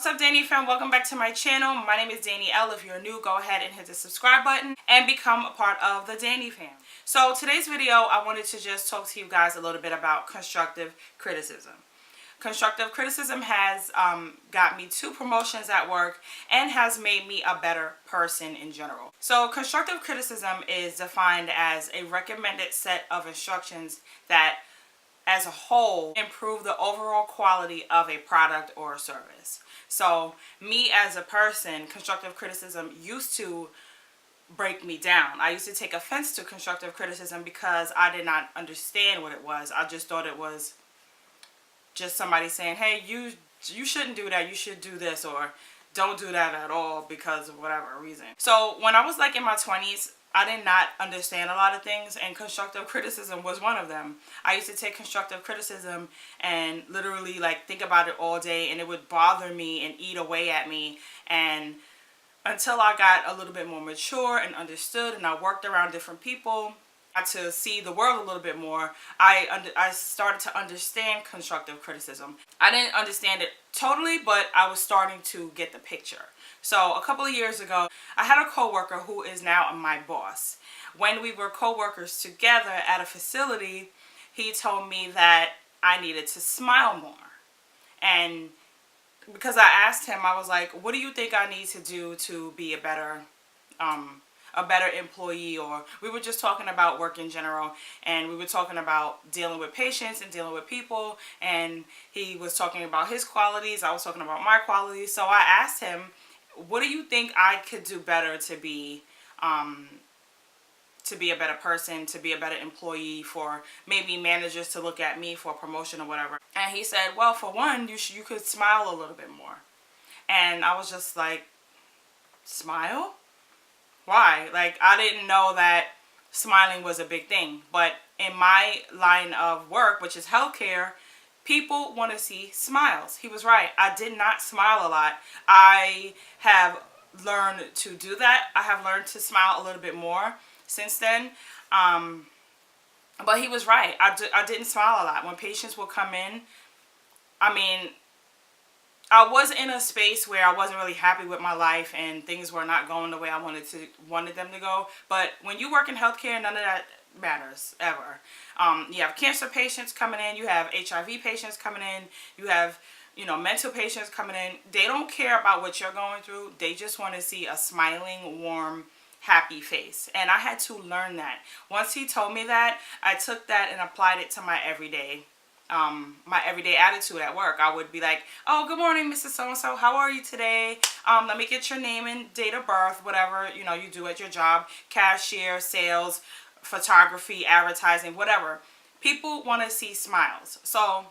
What's up, Danii Fam? Welcome back to my channel. My name is Danii L. If you're new, go ahead and hit the subscribe button and become a part of the Danii Fam. So today's video, I wanted to just talk to you guys a little bit about constructive criticism. Constructive criticism has got me 2 promotions at work and has made me a better person in general. So constructive criticism is defined as a recommended set of instructions that as a whole improve the overall quality of a product or a service. So me as a person, constructive criticism used to break me down. I used to take offense to constructive criticism because I did not understand what it was. I just thought it was just somebody saying, hey, you shouldn't do that, you should do this, or don't do that at all because of whatever reason. So when I was like in my 20s, I did not understand a lot of things, and constructive criticism was one of them. I used to take constructive criticism and literally like think about it all day, and it would bother me and eat away at me. And until I got a little bit more mature and understood, and I worked around different people, got to see the world a little bit more, I started to understand constructive criticism. I didn't understand it totally, but I was starting to get the picture. So a couple of years ago, I had a coworker who is now my boss. When we were co-workers together at a facility, he told me that I needed to smile more. And because I asked him, I was like, what do you think I need to do to be a better employee? Or we were just talking about work in general, and we were talking about dealing with patients and dealing with people, and he was talking about his qualities, I was talking about my qualities. So I asked him, what do you think I could do better to be a better person, to be a better employee, for maybe managers to look at me for a promotion or whatever? And he said, well, for one, you could smile a little bit more. And I was just like, smile? Why? Like, I didn't know that smiling was a big thing. But in my line of work, which is healthcare, people want to see smiles. He was right. I did not smile a lot. I have learned to do that. I have learned to smile a little bit more since then. But he was right. I didn't smile a lot. When patients would come in, I mean, I was in a space where I wasn't really happy with my life and things were not going the way I wanted them to go. But when you work in healthcare, none of that matters ever. You have cancer patients coming in, you have HIV patients coming in, you have, mental patients coming in. They don't care about what you're going through. They just want to see a smiling, warm, happy face. And I had to learn that. Once he told me that, I took that and applied it to my everyday attitude at work. I would be like, oh, good morning, Mrs. So-and-so. How are you today? Let me get your name and date of birth, whatever, you do at your job, cashier, sales, photography, advertising, whatever. People want to see smiles. So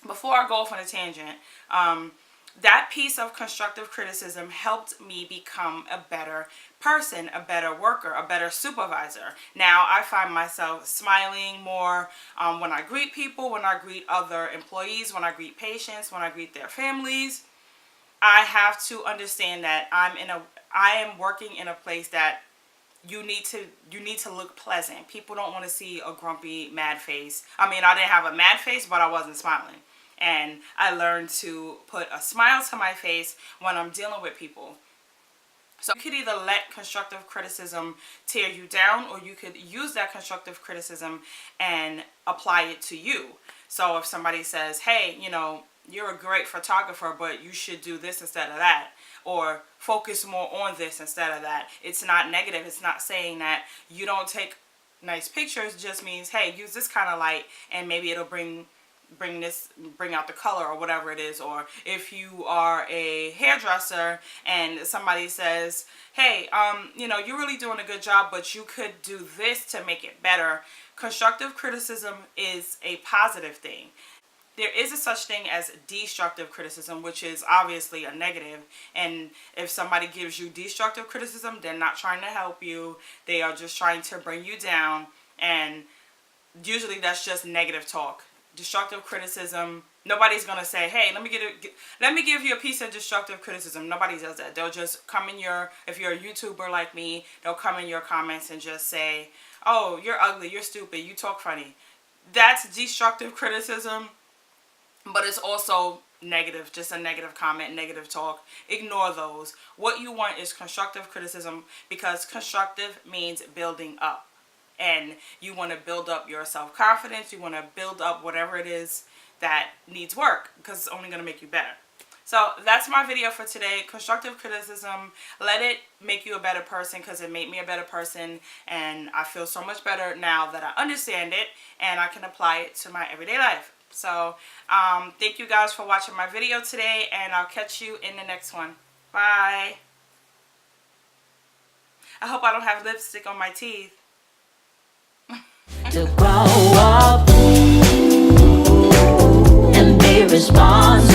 before I go off on a tangent, that piece of constructive criticism helped me become a better person, a better worker, a better supervisor. Now I find myself smiling more when I greet people, when I greet other employees, when I greet patients, when I greet their families. I have to understand that I am working in a place that you need to look pleasant. People don't want to see a grumpy, mad face. I mean, I didn't have a mad face, but I wasn't smiling. And I learned to put a smile to my face when I'm dealing with people. So you could either let constructive criticism tear you down, or you could use that constructive criticism and apply it to you. So if somebody says, hey, you're a great photographer, but you should do this instead of that, or focus more on this instead of that. It's not negative. It's not saying that you don't take nice pictures. It just means, hey, use this kind of light and maybe it'll bring out the color or whatever it is. Or if you are a hairdresser and somebody says, hey, you're really doing a good job, but you could do this to make it better. Constructive criticism is a positive thing. There is a such thing as destructive criticism, which is obviously a negative. And if somebody gives you destructive criticism, they're not trying to help you. They are just trying to bring you down. And usually that's just negative talk. Destructive criticism, nobody's going to say, hey, let me give you a piece of destructive criticism. Nobody does that. They'll just come in if you're a YouTuber like me, they'll come in your comments and just say, oh, you're ugly, you're stupid, you talk funny. That's destructive criticism. but it's also negative, just a negative comment, negative talk. Ignore those. What you want is constructive criticism, because constructive means building up. And you want to build up your self-confidence. You want to build up whatever it is that needs work, because it's only going to make you better. So that's my video for today. Constructive criticism. Let it make you a better person, because it made me a better person. And I feel so much better now that I understand it and I can apply it to my everyday life. So thank you guys for watching my video today, and I'll catch you in the next one. Bye. I hope I don't have lipstick on my teeth. To grow up and be responsible.